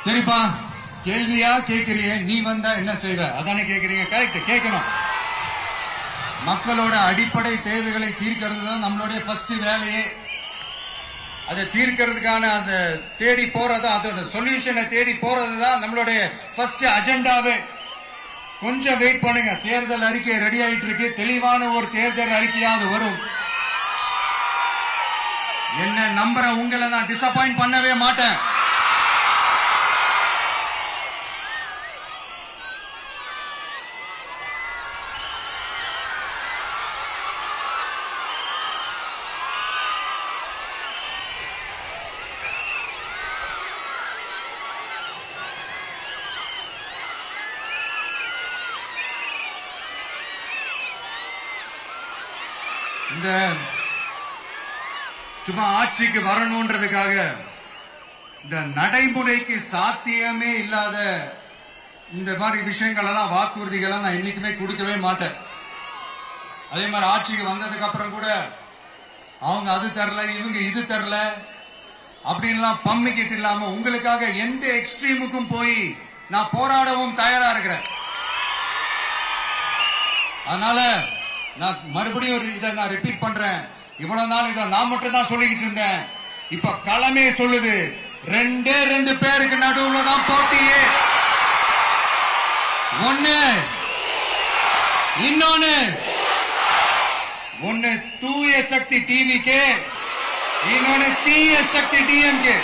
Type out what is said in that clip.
சரிப்பா, கேள்வியா கேக்குறீங்க, நீ வந்தா என்ன செய்வ அதானே கேக்குறீங்க. கரெக்ட், கேட்கணும். மக்களோட அடிப்படை தேவைகளை தீர்க்கிறது தான் நம்மளுடைய ஃபர்ஸ்ட் வேலையே. அதை தீர்க்கிறதுக்கான அந்த தேடி போறது, அதோட சொல்யூஷனை தேடி போறது தான் நம்மளுடைய ஃபர்ஸ்ட் அஜெண்டாவே. கொஞ்சம் வெயிட் பண்ணுங்க, தேர்தல் அறிக்கை ரெடி ஆயிட்டு இருக்கு. தெளிவான ஒரு தேர்தல் அறிக்கையாவது வரும். என்ன நம்புற உங்களை நான் டிசப்பாயிண்ட் பண்ணவே மாட்டேன். இந்த சும்மா ஆட்சிக்கு வரணும்ன்றதுக்காக இந்த நடைமுறைக்கு சாத்தியமே இல்லாத இந்த மாதிரி விஷயங்கள் எல்லாம், வாக்குறுதிகளை நான் என்னைக்குமே கொடுக்கவே மாட்டேன். அதே மாதிரி ஆட்சிக்கு வந்ததுக்கு அப்புறம் கூட அவங்க அது தரல, இவங்க இது தரல அப்படின்லாம் பம்மிக்கிட்டு இல்லாம உங்களுக்காக எந்த எக்ஸ்ட்ரீமுக்கும் போய் நான் போராடவும் தயாரா இருக்கிறேன். அதனால நான் மறுபடியும் இதை நான் ரிப்பீட் பண்றேன். இவ்வளவு நாள் இதை நான் மட்டும் தான் சொல்லிக்கிட்டு இருந்தேன். இப்ப களமே சொல்லுது, ரெண்டே ரெண்டு பேருக்கு நடுவுல தான் போட்டியே. ஒன்னு இன்னொன்னு தூய சக்தி டிவிக்கு, இன்னொன்னு தீய சக்தி டிஎம்கே.